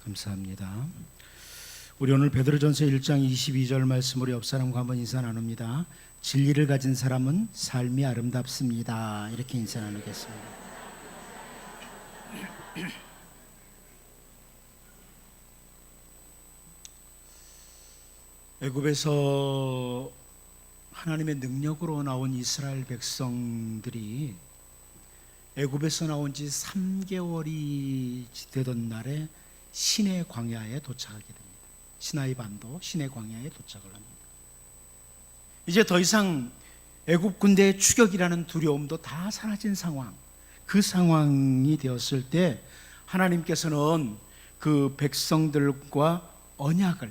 감사합니다. 우리 오늘 베드로전서 1장 22절 말씀으로 옆 사람과 한번 인사 나눕니다. 진리를 가진 사람은 삶이 아름답습니다. 이렇게 인사 나누겠습니다. 애굽에서 하나님의 능력으로 나온 이스라엘 백성들이 애굽에서 나온 지 3개월이 되던 날에 시내 광야에 도착하게 됩니다. 시나이 반도 시내 광야에 도착을 합니다. 이제 더 이상 애굽 군대의 추격이라는 두려움도 다 사라진 상황, 그 상황이 되었을 때 하나님께서는 그 백성들과 언약을,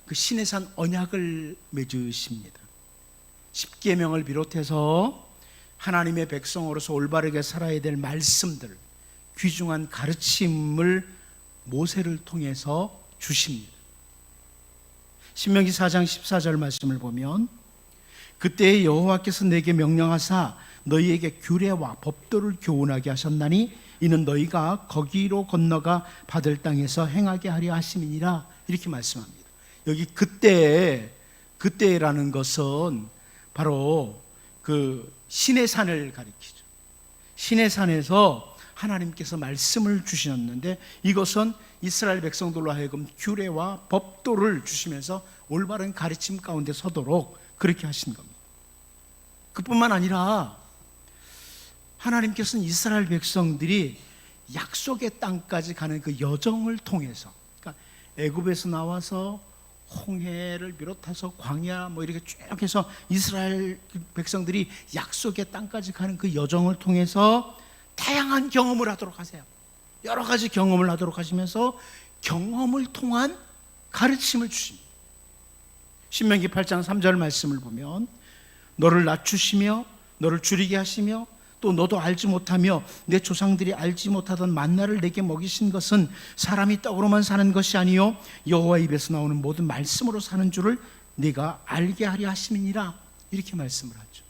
그 시내산 언약을 맺으십니다. 십계명을 비롯해서 하나님의 백성으로서 올바르게 살아야 될 말씀들, 귀중한 가르침을 모세를 통해서 주십니다. 신명기 4장 14절 말씀을 보면 그때에 여호와께서 내게 명령하사 너희에게 규례와 법도를 교훈하게 하셨나니 이는 너희가 거기로 건너가 받을 땅에서 행하게 하려 하심이니라. 이렇게 말씀합니다. 여기 그때라는 것은 바로 그 시내산을 가리키죠. 시내산에서 하나님께서 말씀을 주셨는데 이것은 이스라엘 백성들로 하여금 규례와 법도를 주시면서 올바른 가르침 가운데 서도록 그렇게 하신 겁니다. 그뿐만 아니라 하나님께서는 이스라엘 백성들이 약속의 땅까지 가는 그 여정을 통해서, 그러니까 애굽에서 나와서 홍해를 비롯해서 광야 이렇게 쭉 해서 이스라엘 백성들이 약속의 땅까지 가는 그 여정을 통해서 다양한 경험을 하도록 하세요. 여러 가지 경험을 하도록 하시면서 경험을 통한 가르침을 주십니다. 신명기 8장 3절 말씀을 보면 너를 낮추시며 너를 줄이게 하시며 또 너도 알지 못하며 내 조상들이 알지 못하던 만나를 내게 먹이신 것은 사람이 떡으로만 사는 것이 아니요 여호와 입에서 나오는 모든 말씀으로 사는 줄을 네가 알게 하려 하심이니라. 이렇게 말씀을 하죠.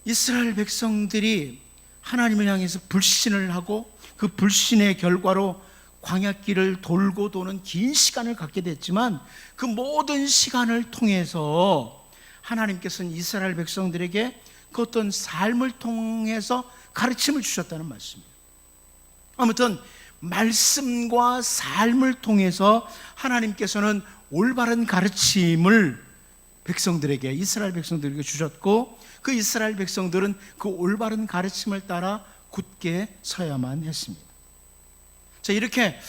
이스라엘 백성들이 하나님을 향해서 불신을 하고 그 불신의 결과로 광야길을 돌고 도는 긴 시간을 갖게 됐지만 그 모든 시간을 통해서 하나님께서는 이스라엘 백성들에게 그 어떤 삶을 통해서 가르침을 주셨다는 말씀이에요. 아무튼 말씀과 삶을 통해서 하나님께서는 올바른 가르침을 백성들에게, 이스라엘 백성들에게 주셨고 그 이스라엘 백성들은 그 올바른 가르침을 따라 굳게 서야만 했습니다. 자, 이렇게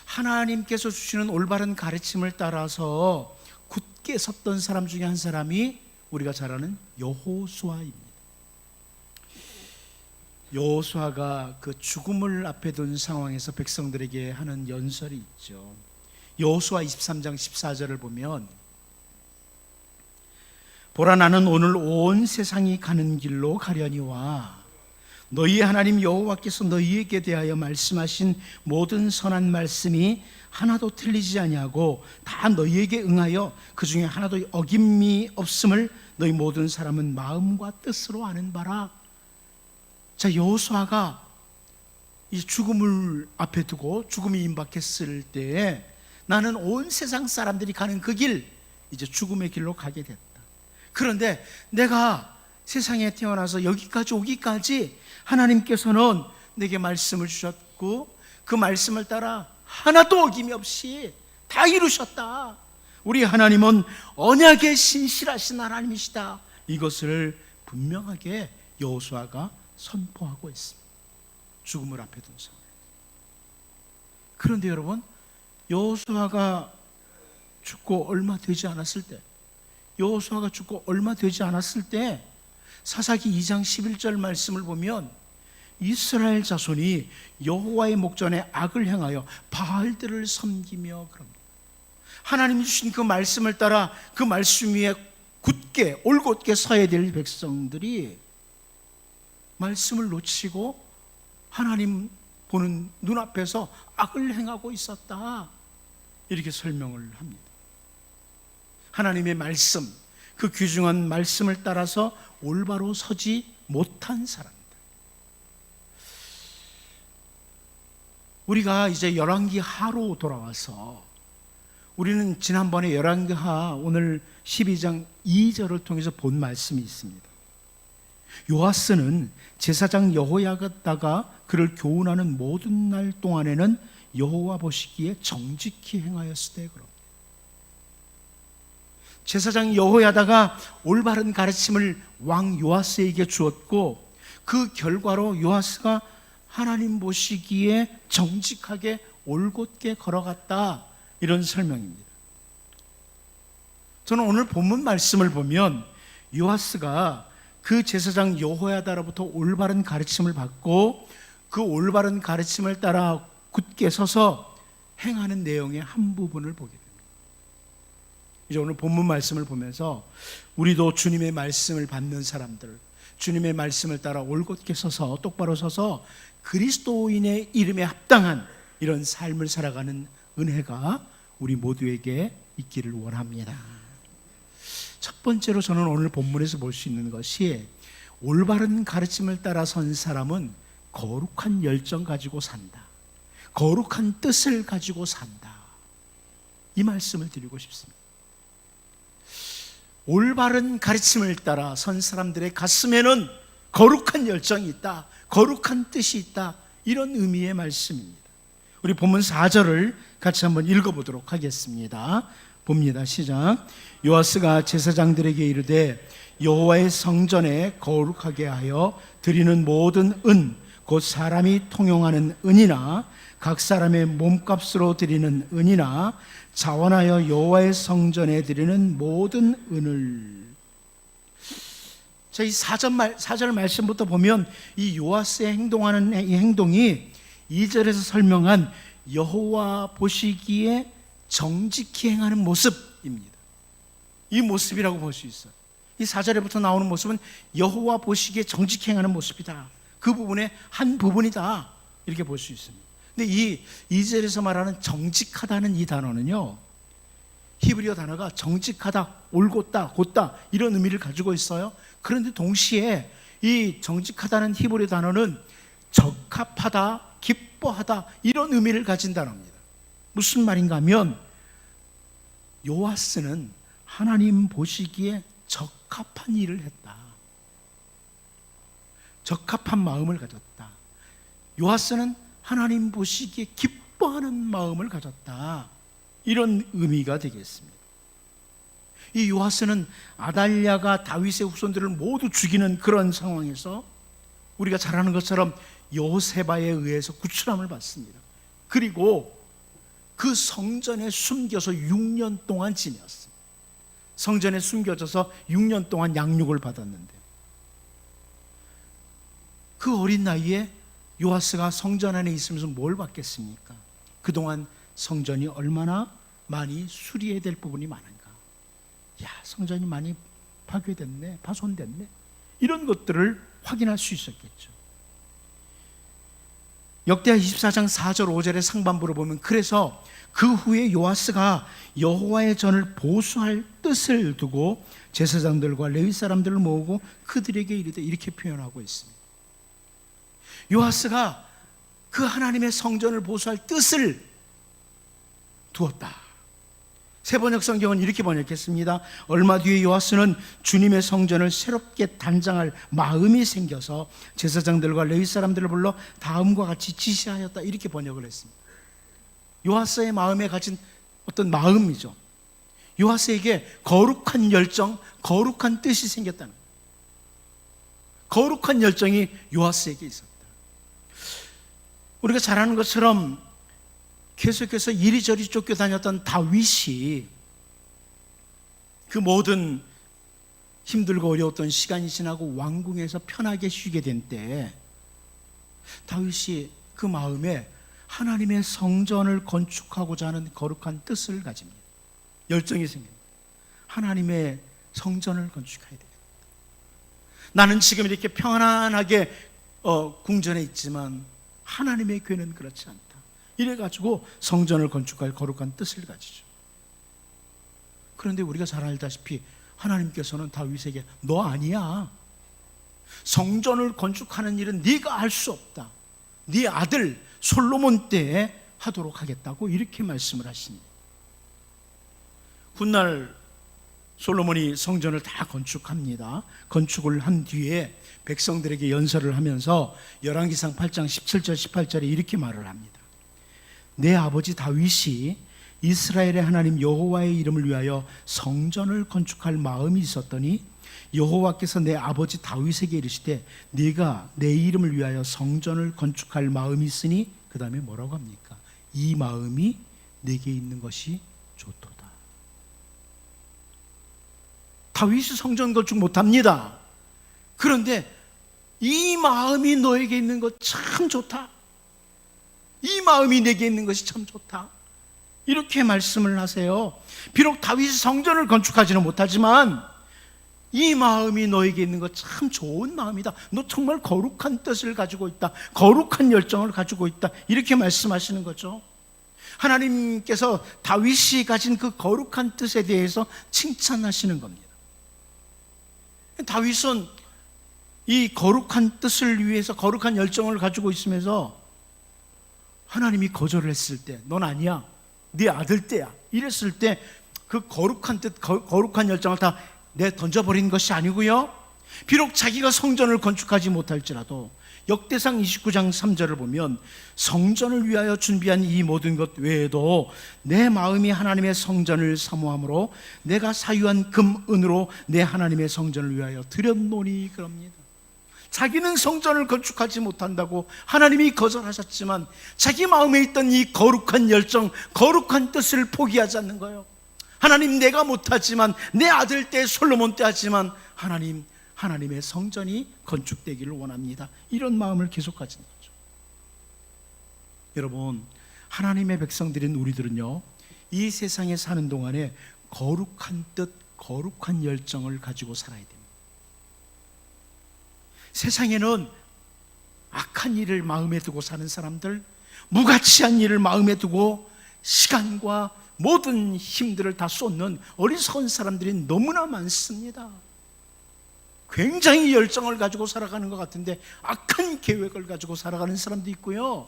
하나님께서 주시는 올바른 가르침을 따라서 굳게 섰던 사람 중에 한 사람이 우리가 잘 아는 여호수아입니다. 여호수아가 그 죽음을 앞에 둔 상황에서 백성들에게 하는 연설이 있죠. 여호수아 23장 14절을 보면 보라 나는 오늘 온 세상이 가는 길로 가려니와 너희의 하나님 여호와께서 너희에게 대하여 말씀하신 모든 선한 말씀이 하나도 틀리지 아니하고 다 너희에게 응하여 그 중에 하나도 어김이 없음을 너희 모든 사람은 마음과 뜻으로 아는 바라. 자, 여호수아가 이 죽음을 앞에 두고 죽음이 임박했을 때에 나는 온 세상 사람들이 가는 그 길, 이제 죽음의 길로 가게 됐다. 그런데 내가 세상에 태어나서 여기까지 오기까지 하나님께서는 내게 말씀을 주셨고 그 말씀을 따라 하나도 어김이 없이 다 이루셨다. 우리 하나님은 언약에 신실하신 하나님이시다. 이것을 분명하게 여호수아가 선포하고 있습니다. 죽음을 앞에 둔 상황. 그런데 여러분, 여호수아가 죽고 얼마 되지 않았을 때, 사사기 2장 11절 말씀을 보면 이스라엘 자손이 여호와의 목전에 악을 행하여 바알들을 섬기며 그럽니다. 하나님이 주신 그 말씀을 따라 그 말씀 위에 굳게 올곧게 서야 될 백성들이 말씀을 놓치고 하나님 보는 눈앞에서 악을 행하고 있었다. 이렇게 설명을 합니다. 하나님의 말씀, 그 귀중한 말씀을 따라서 올바로 서지 못한 사람들. 우리가 이제 열왕기 하로 돌아와서 우리는 지난번에 열왕기 하 오늘 12장 2절을 통해서 본 말씀이 있습니다. 요아스는 제사장 여호야다가 그를 교훈하는 모든 날 동안에는 여호와 보시기에 정직히 행하였으되 그럼. 제사장 여호야다가 올바른 가르침을 왕 요아스에게 주었고 그 결과로 요아스가 하나님 보시기에 정직하게 올곧게 걸어갔다, 이런 설명입니다. 저는 오늘 본문 말씀을 보면 요아스가 그 제사장 여호야다로부터 올바른 가르침을 받고 그 올바른 가르침을 따라 굳게 서서 행하는 내용의 한 부분을 보게 됩니다. 이제 오늘 본문 말씀을 보면서 우리도 주님의 말씀을 받는 사람들, 주님의 말씀을 따라 올곧게 서서 똑바로 서서 그리스도인의 이름에 합당한 이런 삶을 살아가는 은혜가 우리 모두에게 있기를 원합니다. 첫 번째로 저는 오늘 본문에서 볼 수 있는 것이 올바른 가르침을 따라 선 사람은 거룩한 열정 가지고 산다, 거룩한 뜻을 가지고 산다, 이 말씀을 드리고 싶습니다. 올바른 가르침을 따라 선 사람들의 가슴에는 거룩한 열정이 있다, 거룩한 뜻이 있다, 이런 의미의 말씀입니다. 우리 본문 4절을 같이 한번 읽어보도록 하겠습니다. 봅니다. 시작. 요아스가 제사장들에게 이르되 여호와의 성전에 거룩하게 하여 드리는 모든 은, 곧 사람이 통용하는 은이나 각 사람의 몸값으로 드리는 은이나 자원하여 여호와의 성전에 드리는 모든 은을. 자, 이 4절 말씀부터 보면 이 요아스의 행동하는 이 행동이 2절에서 설명한 여호와 보시기에 정직히 행하는 모습입니다. 이 모습이라고 볼 수 있어요. 이 4절에부터 나오는 모습은 여호와 보시기에 정직히 행하는 모습이다, 그 부분의 한 부분이다, 이렇게 볼 수 있습니다. 근데 이 2절에서 말하는 정직하다는 이 단어는요, 히브리어 단어가 정직하다, 올곧다, 곧다, 이런 의미를 가지고 있어요. 그런데 동시에 이 정직하다는 히브리 단어는 적합하다, 기뻐하다, 이런 의미를 가진 단어입니다. 무슨 말인가 하면 요아스는 하나님 보시기에 적합한 일을 했다, 적합한 마음을 가졌다. 요아스는 하나님 보시기에 기뻐하는 마음을 가졌다, 이런 의미가 되겠습니다. 이 요아스는 아달랴가 다윗의 후손들을 모두 죽이는 그런 상황에서 우리가 잘 아는 것처럼 여호세바에 의해서 구출함을 받습니다. 그리고 그 성전에 숨겨서 6년 동안 지냈습니다. 성전에 숨겨져서 6년 동안 양육을 받았는데, 그 어린 나이에 요아스가 성전 안에 있으면서 뭘 받겠습니까? 그동안 성전이 얼마나 많이 수리해야 될 부분이 많은가, 야, 성전이 많이 파괴됐네, 파손됐네, 이런 것들을 확인할 수 있었겠죠. 역대하 24장 4절 5절의 상반부를 보면, 그래서 그 후에 요아스가 여호와의 전을 보수할 뜻을 두고 제사장들과 레위 사람들을 모으고 그들에게 이르되, 이렇게 표현하고 있습니다. 요아스가 그 하나님의 성전을 보수할 뜻을 두었다. 세번역 성경은 이렇게 번역했습니다. 얼마 뒤에 요아스는 주님의 성전을 새롭게 단장할 마음이 생겨서 제사장들과 레위 사람들을 불러 다음과 같이 지시하였다, 이렇게 번역을 했습니다. 요아스의 마음에 가진 어떤 마음이죠. 요아스에게 거룩한 열정, 거룩한 뜻이 생겼다는 거예요. 거룩한 열정이 요아스에게 있었다. 우리가 잘 아는 것처럼 계속해서 이리저리 쫓겨다녔던 다윗이 그 모든 힘들고 어려웠던 시간이 지나고 왕궁에서 편하게 쉬게 된 때, 다윗이 그 마음에 하나님의 성전을 건축하고자 하는 거룩한 뜻을 가집니다. 열정이 생깁니다. 하나님의 성전을 건축해야 되겠다. 나는 지금 이렇게 평안하게 궁전에 있지만 하나님의 교회는 그렇지 않다. 이래가지고 성전을 건축할 거룩한 뜻을 가지죠. 그런데 우리가 잘 알다시피 하나님께서는 다윗에게 너 아니야, 성전을 건축하는 일은 네가 할 수 없다, 네 아들 솔로몬 때에 하도록 하겠다고 이렇게 말씀을 하십니다. 훗날 솔로몬이 성전을 다 건축합니다. 건축을 한 뒤에 백성들에게 연설을 하면서 열왕기상 8장 17절 18절에 이렇게 말을 합니다. 내 아버지 다윗이 이스라엘의 하나님 여호와의 이름을 위하여 성전을 건축할 마음이 있었더니 여호와께서 내 아버지 다윗에게 이르시되 네가 내 이름을 위하여 성전을 건축할 마음이 있으니 그 다음에 뭐라고 합니까? 이 마음이 내게 있는 것이 좋도다. 다윗이 성전 건축 못합니다. 그런데 이 마음이 너에게 있는 것 참 좋다. 이 마음이 내게 있는 것이 참 좋다. 이렇게 말씀을 하세요. 비록 다윗이 성전을 건축하지는 못하지만 이 마음이 너에게 있는 것 참 좋은 마음이다. 너 정말 거룩한 뜻을 가지고 있다. 거룩한 열정을 가지고 있다. 이렇게 말씀하시는 거죠. 하나님께서 다윗이 가진 그 거룩한 뜻에 대해서 칭찬하시는 겁니다. 다윗은 이 거룩한 뜻을 위해서 거룩한 열정을 가지고 있으면서 하나님이 거절을 했을 때 넌 아니야, 네 아들 때야 이랬을 때 그 거룩한 뜻, 거룩한 열정을 다 내 던져버린 것이 아니고요, 비록 자기가 성전을 건축하지 못할지라도 역대상 29장 3절을 보면 성전을 위하여 준비한 이 모든 것 외에도 내 마음이 하나님의 성전을 사모함으로 내가 사유한 금, 은으로 내 하나님의 성전을 위하여 드렸노니 그럽니다. 자기는 성전을 건축하지 못한다고 하나님이 거절하셨지만 자기 마음에 있던 이 거룩한 열정, 거룩한 뜻을 포기하지 않는 거예요. 하나님, 내가 못하지만 내 아들 때 솔로몬 때 하지만 하나님의 성전이 건축되기를 원합니다. 이런 마음을 계속 가진 거죠. 여러분, 하나님의 백성들인 우리들은요, 이 세상에 사는 동안에 거룩한 뜻, 거룩한 열정을 가지고 살아야 됩니다. 세상에는 악한 일을 마음에 두고 사는 사람들, 무가치한 일을 마음에 두고 시간과 모든 힘들을 다 쏟는 어리석은 사람들이 너무나 많습니다. 굉장히 열정을 가지고 살아가는 것 같은데 악한 계획을 가지고 살아가는 사람도 있고요,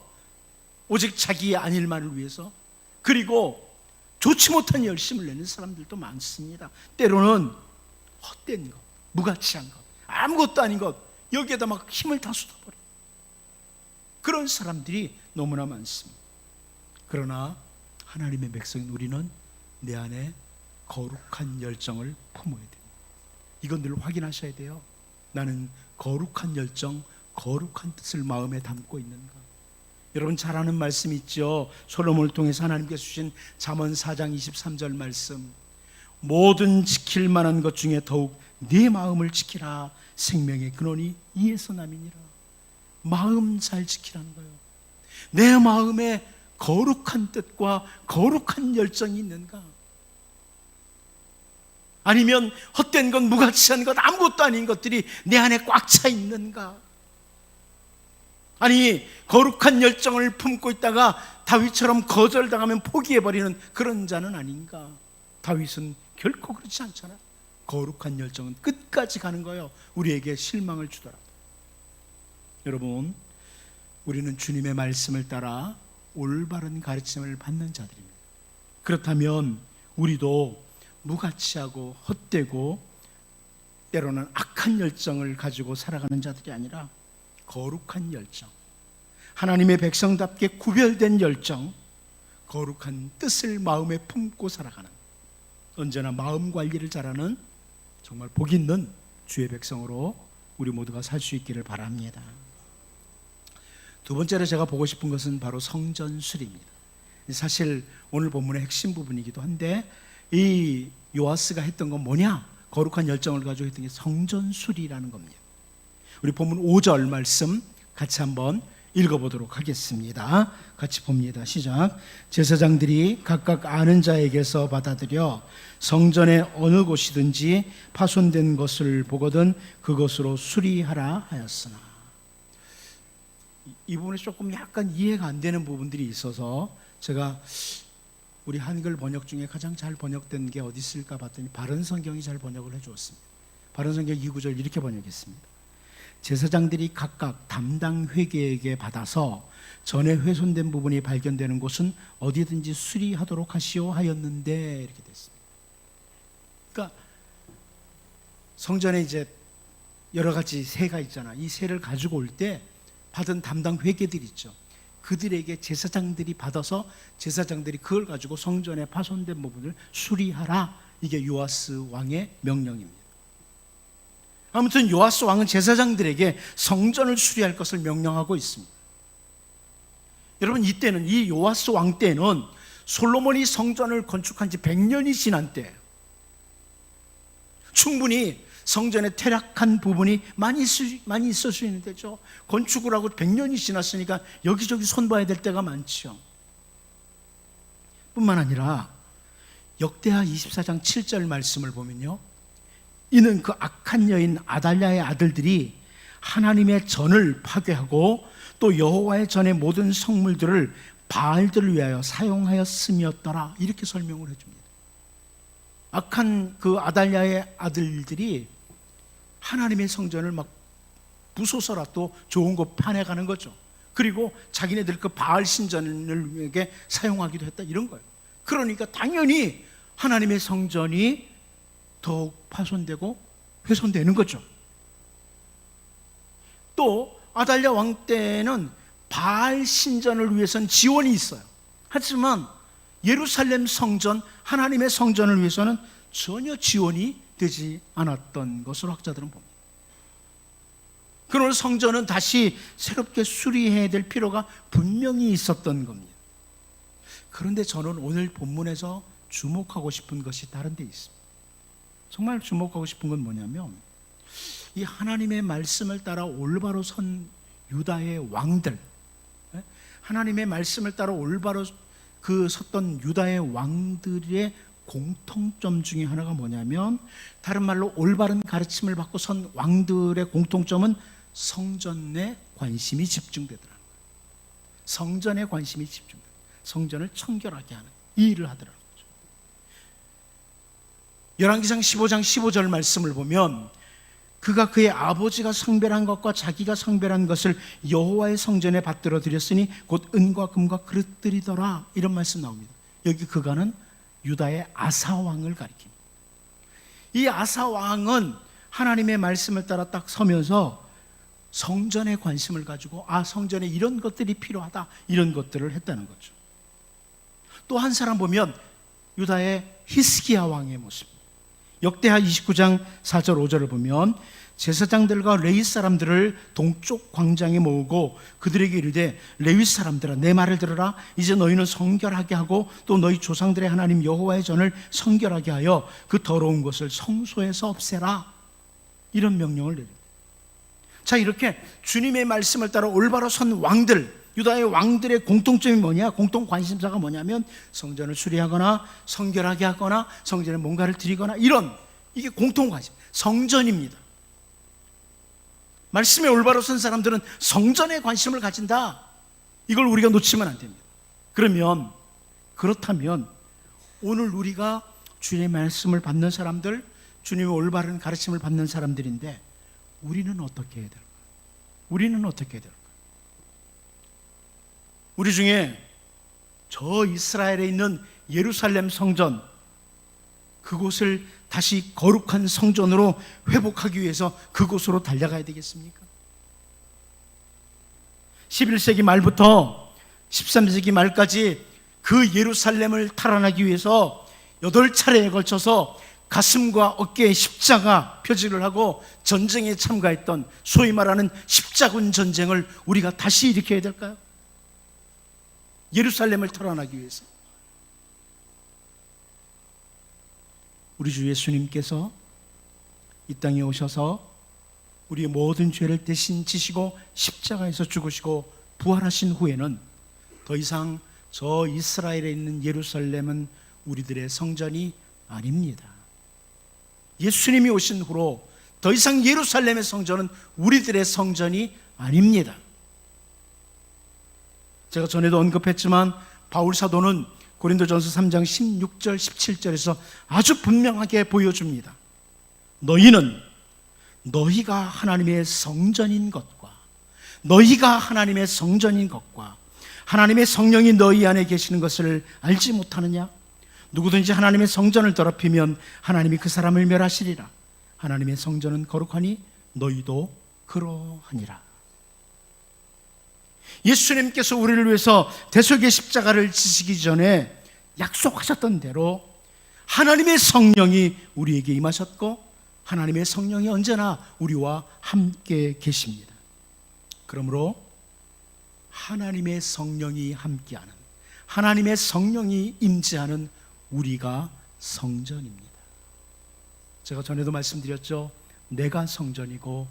오직 자기의 안일만을 위해서, 그리고 좋지 못한 열심을 내는 사람들도 많습니다. 때로는 헛된 것, 무가치한 것, 아무것도 아닌 것, 여기에다 막 힘을 다 쏟아버려요. 그런 사람들이 너무나 많습니다. 그러나 하나님의 백성인 우리는 내 안에 거룩한 열정을 품어야 됩니다. 이건 늘 확인하셔야 돼요. 나는 거룩한 열정, 거룩한 뜻을 마음에 담고 있는가? 여러분 잘 아는 말씀 있죠. 솔로몬을 통해서 하나님께서 주신 잠언 4장 23절 말씀, 모든 지킬 만한 것 중에 더욱 네 마음을 지키라. 생명의 근원이 이에서 남이니라. 마음 잘 지키라는 거예요. 내 마음에 거룩한 뜻과 거룩한 열정이 있는가? 아니면 헛된 것, 무가치한 것, 아무것도 아닌 것들이 내 안에 꽉 차 있는가? 아니, 거룩한 열정을 품고 있다가 다윗처럼 거절당하면 포기해버리는 그런 자는 아닌가? 다윗은 결코 그렇지 않잖아. 거룩한 열정은 끝까지 가는 거예요. 우리에게 실망을 주더라도. 여러분, 우리는 주님의 말씀을 따라 올바른 가르침을 받는 자들입니다. 그렇다면 우리도 무가치하고 헛되고 때로는 악한 열정을 가지고 살아가는 자들이 아니라 거룩한 열정, 하나님의 백성답게 구별된 열정, 거룩한 뜻을 마음에 품고 살아가는, 언제나 마음 관리를 잘하는 정말 복 있는 주의 백성으로 우리 모두가 살 수 있기를 바랍니다. 두 번째로 제가 보고 싶은 것은 바로 성전술입니다. 사실 오늘 본문의 핵심 부분이기도 한데, 이 요아스가 했던 건 뭐냐? 거룩한 열정을 가지고 했던 게 성전술이라는 겁니다. 우리 본문 5절 말씀 같이 한번 읽어보도록 하겠습니다. 같이 봅니다. 시작. 제사장들이 각각 아는 자에게서 받아들여 성전의 어느 곳이든지 파손된 것을 보거든 그것으로 수리하라 하였으나. 이 부분에 조금 약간 이해가 안 되는 부분들이 있어서 제가 우리 한글 번역 중에 가장 잘 번역된 게 어디 있을까 봤더니 바른 성경이 잘 번역을 해주었습니다. 바른 성경 2구절 이렇게 번역했습니다. 제사장들이 각각 담당 회계에게 받아서 전에 훼손된 부분이 발견되는 곳은 어디든지 수리하도록 하시오 하였는데, 이렇게 됐습니다. 그러니까 성전에 이제 여러 가지 세가 있잖아. 이 세를 가지고 올 때 받은 담당 회계들 있죠. 그들에게 제사장들이 받아서 제사장들이 그걸 가지고 성전에 파손된 부분을 수리하라. 이게 요아스 왕의 명령입니다. 아무튼 요아스 왕은 제사장들에게 성전을 수리할 것을 명령하고 있습니다. 여러분, 이때는, 이 요아스 왕 때는 솔로몬이 성전을 건축한 지 100년이 지난 때예요. 충분히 성전에 퇴락한 부분이 많이 있을 수 있는 때죠. 건축을 하고 100년이 지났으니까 여기저기 손봐야 될 때가 많죠. 뿐만 아니라 역대하 24장 7절 말씀을 보면요, 이는 그 악한 여인 아달랴의 아들들이 하나님의 전을 파괴하고 또 여호와의 전의 모든 성물들을 바알들을 위하여 사용하였음이었더라. 이렇게 설명을 해줍니다. 악한 그 아달랴의 아들들이 하나님의 성전을 막 부숴서라 또 좋은 거 파내가는 거죠. 그리고 자기네들 그 바알 신전을 위해 사용하기도 했다, 이런 거예요. 그러니까 당연히 하나님의 성전이 더욱 파손되고 훼손되는 거죠. 또 아달랴 왕 때는 바알 신전을 위해서는 지원이 있어요. 하지만 예루살렘 성전, 하나님의 성전을 위해서는 전혀 지원이 되지 않았던 것으로 학자들은 봅니다. 그러나 성전은 다시 새롭게 수리해야 될 필요가 분명히 있었던 겁니다. 그런데 저는 오늘 본문에서 주목하고 싶은 것이 다른 데 있습니다. 정말 주목하고 싶은 건 뭐냐면, 이 하나님의 말씀을 따라 올바로 선 유다의 왕들, 하나님의 말씀을 따라 올바로 섰던 유다의 왕들의 공통점 중에 하나가 뭐냐면, 다른 말로 올바른 가르침을 받고 선 왕들의 공통점은 성전에 관심이 집중되더라는 거예요. 성전에 관심이 집중돼요. 성전을 청결하게 하는 이 일을 하더라는 거죠. 열왕기상 15장 15절 말씀을 보면, 그가 그의 아버지가 성별한 것과 자기가 성별한 것을 여호와의 성전에 받들어 드렸으니 곧 은과 금과 그릇들이더라. 이런 말씀 나옵니다. 여기 그가는 유다의 아사 왕을 가리킵니다. 이 아사 왕은 하나님의 말씀을 따라 딱 서면서 성전에 관심을 가지고, 성전에 이런 것들이 필요하다, 이런 것들을 했다는 거죠. 또 한 사람 보면 유다의 히스기야 왕의 모습. 역대하 29장 4절 5절을 보면, 제사장들과 레위 사람들을 동쪽 광장에 모으고 그들에게 이르되, 레위 사람들아, 내 말을 들으라. 이제 너희는 성결하게 하고 또 너희 조상들의 하나님 여호와의 전을 성결하게 하여 그 더러운 것을 성소에서 없애라. 이런 명령을 내립니다. 자, 이렇게 주님의 말씀을 따라 올바로 선 왕들, 유다의 왕들의 공통점이 뭐냐? 공통 관심사가 뭐냐면, 성전을 수리하거나 성결하게 하거나 성전에 뭔가를 드리거나, 이게 공통 관심, 성전입니다. 말씀에 올바로 선 사람들은 성전에 관심을 가진다. 이걸 우리가 놓치면 안 됩니다. 그렇다면 오늘 우리가 주님의 말씀을 받는 사람들, 주님의 올바른 가르침을 받는 사람들인데, 우리는 어떻게 해야 될까요? 우리는 어떻게 해야 될까요? 우리 중에 저 이스라엘에 있는 예루살렘 성전, 그곳을 다시 거룩한 성전으로 회복하기 위해서 그곳으로 달려가야 되겠습니까? 11세기 말부터 13세기 말까지 그 예루살렘을 탈환하기 위해서 8차례에 걸쳐서 가슴과 어깨에 십자가 표지를 하고 전쟁에 참가했던, 소위 말하는 십자군 전쟁을 우리가 다시 일으켜야 될까요? 예루살렘을 탈환하기 위해서. 우리 주 예수님께서 이 땅에 오셔서 우리의 모든 죄를 대신 지시고 십자가에서 죽으시고 부활하신 후에는 더 이상 저 이스라엘에 있는 예루살렘은 우리들의 성전이 아닙니다. 예수님이 오신 후로 더 이상 예루살렘의 성전은 우리들의 성전이 아닙니다. 제가 전에도 언급했지만 바울 사도는 고린도전서 3장 16절 17절에서 아주 분명하게 보여줍니다. 너희는 너희가 하나님의 성전인 것과 너희가 하나님의 성전인 것과 하나님의 성령이 너희 안에 계시는 것을 알지 못하느냐? 누구든지 하나님의 성전을 더럽히면 하나님이 그 사람을 멸하시리라. 하나님의 성전은 거룩하니 너희도 그러하니라. 예수님께서 우리를 위해서 대속의 십자가를 지시기 전에 약속하셨던 대로 하나님의 성령이 우리에게 임하셨고 하나님의 성령이 언제나 우리와 함께 계십니다. 그러므로 하나님의 성령이 함께하는, 하나님의 성령이 임재하는 우리가 성전입니다. 제가 전에도 말씀드렸죠. 내가 성전이고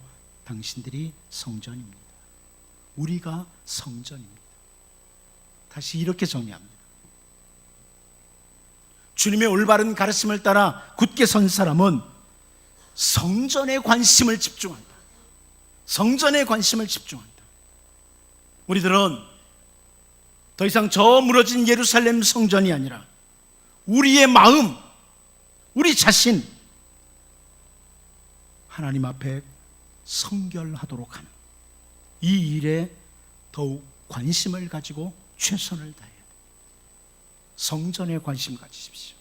당신들이 성전입니다. 우리가 성전입니다. 다시 이렇게 정리합니다. 주님의 올바른 가르침을 따라 굳게 선 사람은 성전에 관심을 집중한다. 성전에 관심을 집중한다. 우리들은 더 이상 저 무너진 예루살렘 성전이 아니라 우리의 마음, 우리 자신, 하나님 앞에 성결하도록 하는 이 일에 더욱 관심을 가지고 최선을 다해야 돼요. 성전에 관심 가지십시오.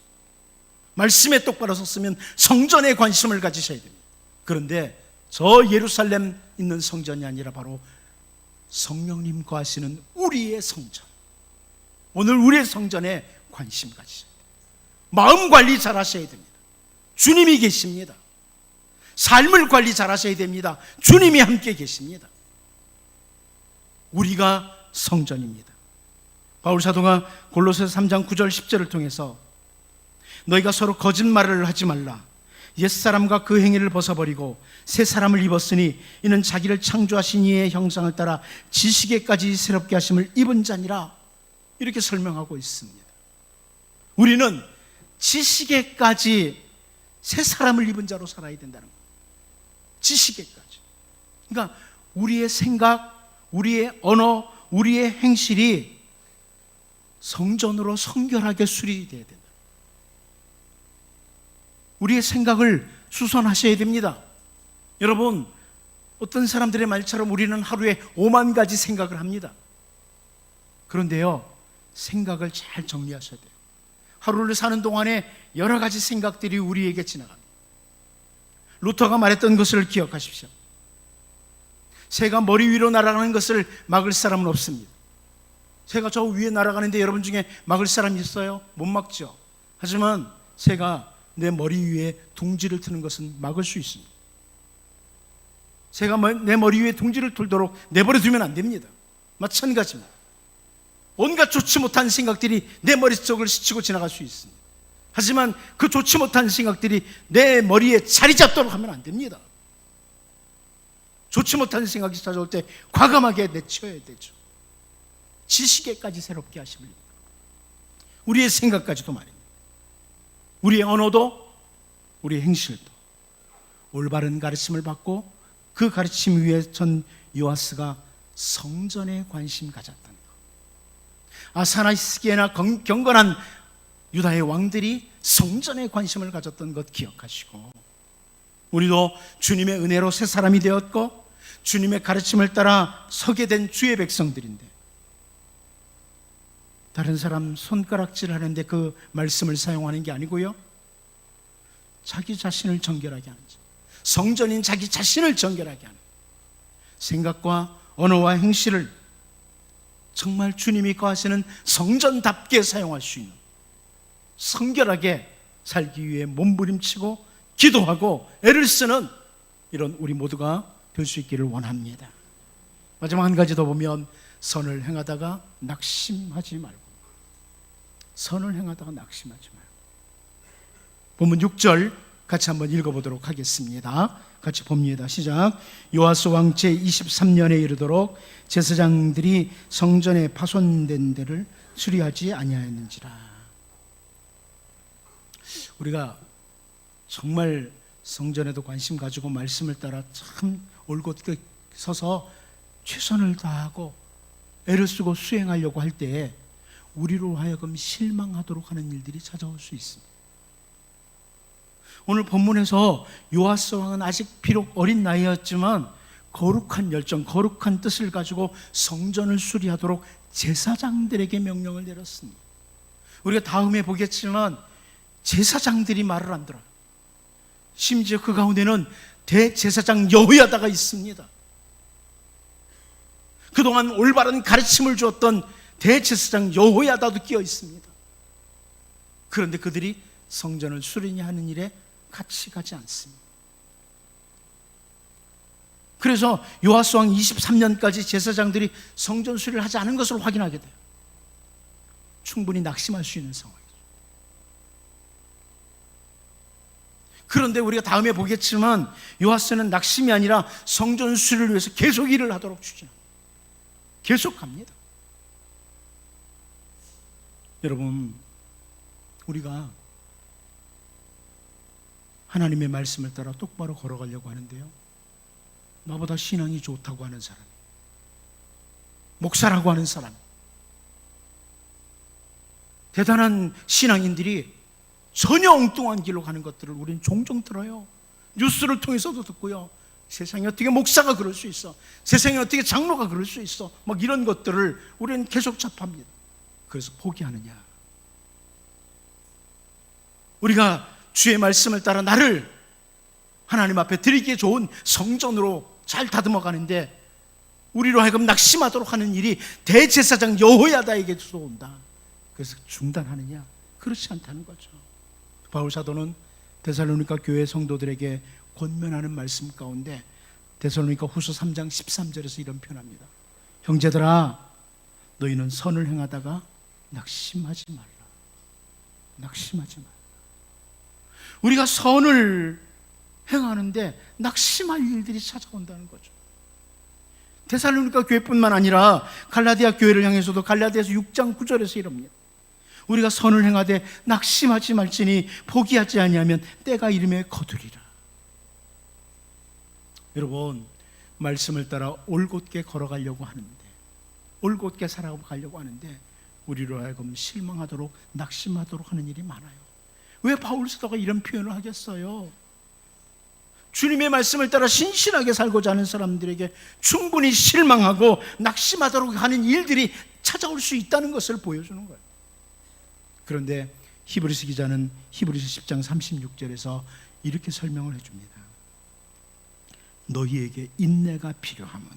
말씀에 똑바로 섰으면 성전에 관심을 가지셔야 됩니다. 그런데 저 예루살렘 있는 성전이 아니라 바로 성령님 거하시는 우리의 성전, 오늘 우리의 성전에 관심 가지셔야 돼요. 마음 관리 잘 하셔야 됩니다. 주님이 계십니다. 삶을 관리 잘 하셔야 됩니다. 주님이 함께 계십니다. 우리가 성전입니다. 바울 사도가 골로새서 3장 9절 10절을 통해서 너희가 서로 거짓말을 하지 말라. 옛사람과 그 행위를 벗어버리고 새 사람을 입었으니 이는 자기를 창조하신 이의 형상을 따라 지식에까지 새롭게 하심을 입은 자니라. 이렇게 설명하고 있습니다. 우리는 지식에까지 새 사람을 입은 자로 살아야 된다는 거예요. 지식에까지. 그러니까 우리의 생각, 우리의 언어, 우리의 행실이 성전으로 성결하게 수리되어야 된다. 우리의 생각을 수선하셔야 됩니다. 여러분, 어떤 사람들의 말처럼 우리는 하루에 5만 가지 생각을 합니다. 그런데요, 생각을 잘 정리하셔야 돼요. 하루를 사는 동안에 여러 가지 생각들이 우리에게 지나갑니다. 루터가 말했던 것을 기억하십시오. 새가 머리 위로 날아가는 것을 막을 사람은 없습니다. 새가 저 위에 날아가는데 여러분 중에 막을 사람이 있어요? 못 막죠. 하지만 새가 내 머리 위에 둥지를 트는 것은 막을 수 있습니다. 새가 내 머리 위에 둥지를 틀도록 내버려 두면 안 됩니다. 마찬가지입니다. 온갖 좋지 못한 생각들이 내 머릿속을 스치고 지나갈 수 있습니다. 하지만 그 좋지 못한 생각들이 내 머리에 자리 잡도록 하면 안 됩니다. 좋지 못한 생각이 찾아올 때 과감하게 내쳐야 되죠. 지식에까지 새롭게 하심을, 우리의 생각까지도 말입니다. 우리의 언어도 우리의 행실도 올바른 가르침을 받고 그 가르침 위에 전 요아스가 성전에 관심 가졌다는 것. 아사나 히스기야나 경건한 유다의 왕들이 성전에 관심을 가졌던 것 기억하시고, 우리도 주님의 은혜로 새 사람이 되었고 주님의 가르침을 따라 서게 된 주의 백성들인데, 다른 사람 손가락질 하는데 그 말씀을 사용하는 게 아니고요, 자기 자신을 정결하게 하는, 성전인 자기 자신을 정결하게 하는 생각과 언어와 행실을 정말 주님이 거하시는 성전답게 사용할 수 있는, 성결하게 살기 위해 몸부림치고 기도하고 애를 쓰는 이런 우리 모두가 될 수 있기를 원합니다. 마지막 한 가지 더 보면, 선을 행하다가 낙심하지 말고, 선을 행하다가 낙심하지 말고. 본문 6절 같이 한번 읽어보도록 하겠습니다. 같이 봅니다. 시작. 요아스 왕 제23년에 이르도록 제사장들이 성전에 파손된 데를 수리하지 아니하였는지라. 우리가 정말 성전에도 관심 가지고 말씀을 따라 참 올곧게 서서 최선을 다하고 애를 쓰고 수행하려고 할 때에 우리로 하여금 실망하도록 하는 일들이 찾아올 수 있습니다. 오늘 본문에서 요아스 왕은 아직 비록 어린 나이였지만 거룩한 열정, 거룩한 뜻을 가지고 성전을 수리하도록 제사장들에게 명령을 내렸습니다. 우리가 다음에 보겠지만 제사장들이 말을 안 들어요. 심지어 그 가운데는 대제사장 여호야다가 있습니다. 그동안 올바른 가르침을 주었던 대제사장 여호야다도 끼어 있습니다. 그런데 그들이 성전을 수리하는 일에 같이 가지 않습니다. 그래서 요아스 왕 23년까지 제사장들이 성전 수리를 하지 않은 것을 확인하게 돼요. 충분히 낙심할 수 있는 상황이죠. 그런데 우리가 다음에 보겠지만 요아스는 낙심이 아니라 성전 수리를 위해서 계속 일을 하도록 추진합니다. 계속 갑니다. 여러분, 우리가 하나님의 말씀을 따라 똑바로 걸어가려고 하는데요, 나보다 신앙이 좋다고 하는 사람, 목사라고 하는 사람, 대단한 신앙인들이 전혀 엉뚱한 길로 가는 것들을 우리는 종종 들어요. 뉴스를 통해서도 듣고요. 세상에 어떻게 목사가 그럴 수 있어, 세상에 어떻게 장로가 그럴 수 있어, 막 이런 것들을 우리는 계속 접합니다. 그래서 포기하느냐? 우리가 주의 말씀을 따라 나를 하나님 앞에 드리기에 좋은 성전으로 잘 다듬어 가는데 우리로 하여금 낙심하도록 하는 일이 대제사장 여호야다에게도 온다. 그래서 중단하느냐? 그렇지 않다는 거죠. 바울 사도는 데살로니가 교회 성도들에게 권면하는 말씀 가운데 데살로니가 후서 3장 13절에서 이런 표현합니다. 형제들아, 너희는 선을 행하다가 낙심하지 말라. 낙심하지 말라. 우리가 선을 행하는데 낙심할 일들이 찾아온다는 거죠. 데살로니가 교회뿐만 아니라 갈라디아 교회를 향해서도 갈라디아서 6장 9절에서 이럽니다. 우리가 선을 행하되 낙심하지 말지니 포기하지 아니하면 때가 이름에 거두리라. 여러분, 말씀을 따라 올곧게 걸어가려고 하는데, 올곧게 살아가려고 하는데 우리로 하여금 실망하도록 낙심하도록 하는 일이 많아요. 왜 바울 사도가 이런 표현을 하겠어요? 주님의 말씀을 따라 신실하게 살고자 하는 사람들에게 충분히 실망하고 낙심하도록 하는 일들이 찾아올 수 있다는 것을 보여주는 거예요. 그런데 히브리서 기자는 히브리서 10장 36절에서 이렇게 설명을 해줍니다. 너희에게 인내가 필요함은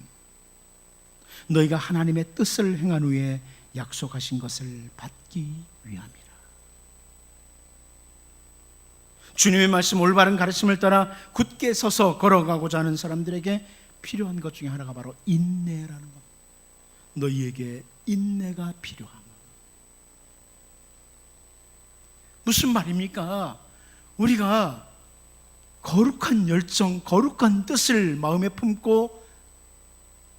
너희가 하나님의 뜻을 행한 후에 약속하신 것을 받기 위함이라. 주님의 말씀, 올바른 가르침을 따라 굳게 서서 걸어가고자 하는 사람들에게 필요한 것 중에 하나가 바로 인내라는 겁니다. 너희에게 인내가 필요함. 무슨 말입니까? 우리가 거룩한 열정, 거룩한 뜻을 마음에 품고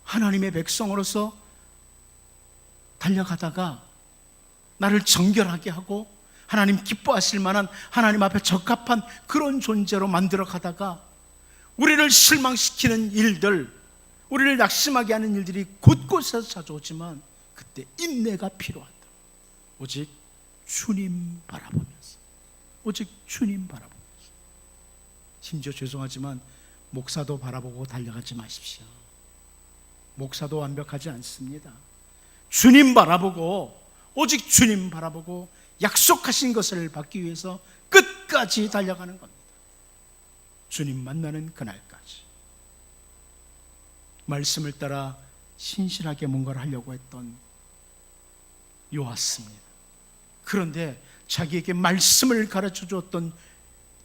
하나님의 백성으로서 달려가다가 나를 정결하게 하고 하나님 기뻐하실 만한, 하나님 앞에 적합한 그런 존재로 만들어 가다가 우리를 실망시키는 일들, 우리를 낙심하게 하는 일들이 곳곳에서 찾아오지만 그때 인내가 필요하다. 오직 주님 바라보면서, 오직 주님 바라보면서. 심지어 죄송하지만 목사도 바라보고 달려가지 마십시오. 목사도 완벽하지 않습니다. 주님 바라보고, 오직 주님 바라보고 약속하신 것을 받기 위해서 끝까지 달려가는 겁니다. 주님 만나는 그날까지. 말씀을 따라 신실하게 뭔가를 하려고 했던 요아스입니다. 그런데 자기에게 말씀을 가르쳐 주었던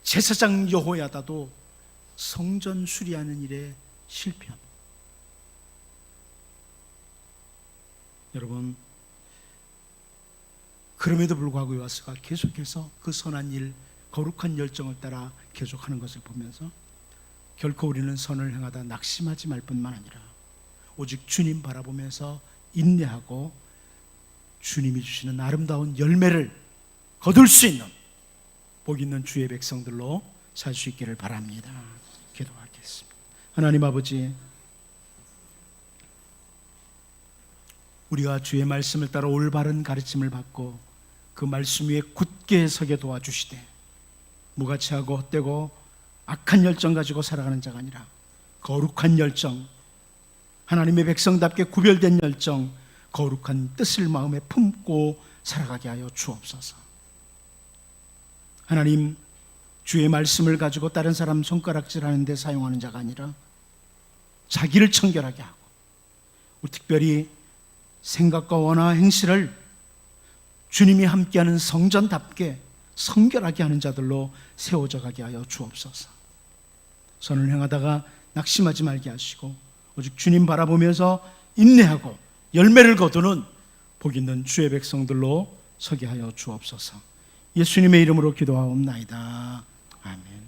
제사장 여호야다도 성전 수리하는 일에 실패합니다. 여러분, 그럼에도 불구하고 요아스가 계속해서 그 선한 일, 거룩한 열정을 따라 계속하는 것을 보면서 결코 우리는 선을 행하다 낙심하지 말 뿐만 아니라 오직 주님 바라보면서 인내하고 주님이 주시는 아름다운 열매를 거둘 수 있는 복 있는 주의 백성들로 살 수 있기를 바랍니다. 기도하겠습니다. 하나님 아버지, 우리가 주의 말씀을 따라 올바른 가르침을 받고 그 말씀 위에 굳게 서게 도와주시되 무가치하고 헛되고 악한 열정 가지고 살아가는 자가 아니라 거룩한 열정, 하나님의 백성답게 구별된 열정, 거룩한 뜻을 마음에 품고 살아가게 하여 주옵소서. 하나님, 주의 말씀을 가지고 다른 사람 손가락질하는 데 사용하는 자가 아니라 자기를 청결하게 하고, 특별히 생각과 원화 행실을 주님이 함께하는 성전답게 성결하게 하는 자들로 세워져 가게 하여 주옵소서. 선을 행하다가 낙심하지 말게 하시고 오직 주님 바라보면서 인내하고 열매를 거두는 복 있는 주의 백성들로 서게 하여 주옵소서. 예수님의 이름으로 기도하옵나이다. 아멘.